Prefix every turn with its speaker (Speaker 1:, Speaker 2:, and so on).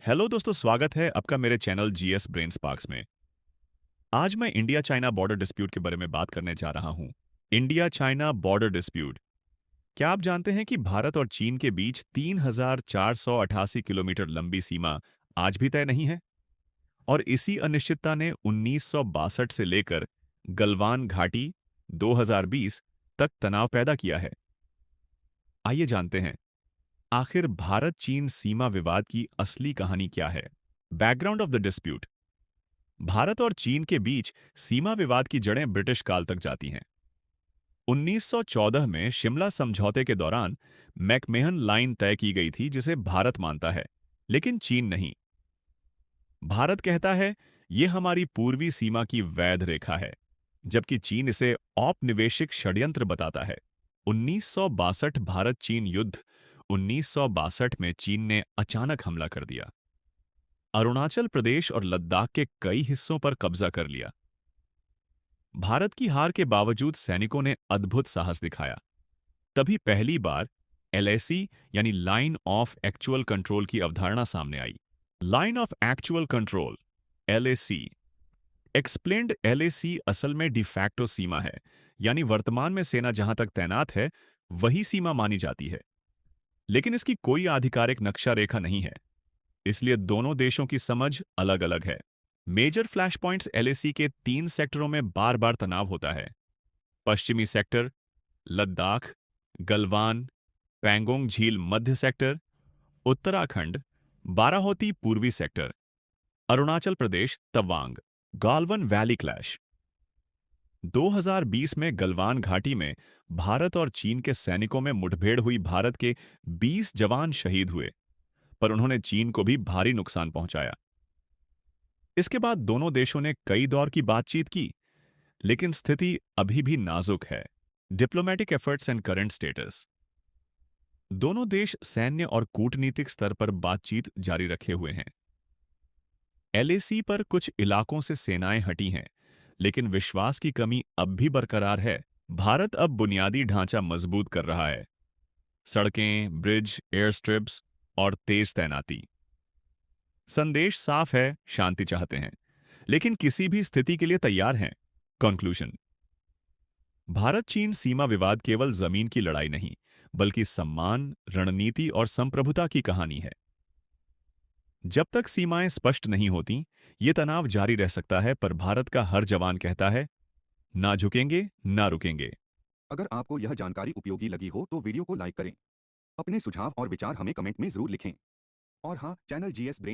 Speaker 1: Hello दोस्तों, स्वागत है आपका मेरे चैनल जीएस ब्रेन स्पार्क्स में। आज मैं इंडिया चाइना बॉर्डर डिस्प्यूट के बारे में बात करने जा रहा हूं। India China border dispute. क्या आप जानते हैं कि भारत और चीन के बीच 3,488 किलोमीटर लंबी सीमा आज भी तय नहीं है? और इसी अनिश्चितता ने 1962 से लेकर गलवान घाटी 2020 तक तनाव पैदा किया है। आइए जानते हैं, आखिर भारत चीन सीमा विवाद की असली कहानी क्या है। Background of the dispute. Bharat और चीन के बीच सीमा विवाद की जड़ें ब्रिटिश काल तक जाती हैं। 1914 में शिमला समझौते के दौरान मैकमेहन लाइन तय की गई थी, जिसे भारत मानता है, लेकिन चीन नहीं। भारत कहता है यह हमारी पूर्वी सीमा की वैध रेखा है, जबकि चीन इसे औपनिवेशिक षड्यंत्र बताता है। 1962 भारत चीन युद्ध। 1962 में चीन ने अचानक हमला कर दिया, अरुणाचल प्रदेश और लद्दाख के कई हिस्सों पर कब्जा कर लिया। भारत की हार के बावजूद सैनिकों ने अद्भुत साहस दिखाया। तभी पहली बार एलएसी यानी लाइन ऑफ एक्चुअल कंट्रोल की अवधारणा सामने आई। Line of actual control, LAC. Explained LAC असल में डिफैक्टो सीमा है, यानी वर्तमान में सेना जहां तक तैनात है वही सीमा मानी जाती है, लेकिन इसकी कोई आधिकारिक नक्शा रेखा नहीं है। इसलिए दोनों देशों की समझ अलग अलग है। मेजर फ्लैश पॉइंट्स एलएसी के 3 सेक्टरों में बार बार तनाव होता है। पश्चिमी सेक्टर लद्दाख, गलवान, पैंगोंग झील मध्य सेक्टर, उत्तराखंड, बाराहोती पूर्वी sector, Arunachal Pradesh Tawang, गालवन valley clash. 2020 में गलवान घाटी में भारत और चीन के सैनिकों में मुठभेड़ हुई। भारत के 20 जवान शहीद हुए, पर उन्होंने चीन को भी भारी नुकसान पहुंचाया। इसके बाद दोनों देशों ने कई दौर की बातचीत की, लेकिन स्थिति अभी भी नाजुक है। Diplomatic efforts and current status. दोनों देश सैन्य और कूटनीतिक स्तर पर बातचीत जारी रखे हुए हैं। एलएसी पर कुछ इलाकों से सेनाएं हटी हैं, लेकिन विश्वास की कमी अब भी बरकरार है। भारत अब बुनियादी ढांचा मजबूत कर रहा है। सड़कें, ब्रिज, एयर स्ट्रिप्स और तेज तैनाती। संदेश साफ है, शांति चाहते हैं, लेकिन किसी भी स्थिति के लिए तैयार हैं। कंक्लूजन। भारत चीन सीमा विवाद केवल जमीन की लड़ाई नहीं, बल्कि सम्मान, रणनीति और संप्रभुता की कहानी है। जब तक सीमाएं स्पष्ट नहीं होती, ये तनाव जारी रह सकता है, पर भारत का हर जवान कहता है, ना झुकेंगे, ना रुकेंगे।
Speaker 2: अगर आपको यह जानकारी उपयोगी लगी हो तो वीडियो को लाइक करें। अपने सुझाव और विचार हमें कमेंट में जरूर लिखें। और हाँ, चैनल जीएस ब्रेन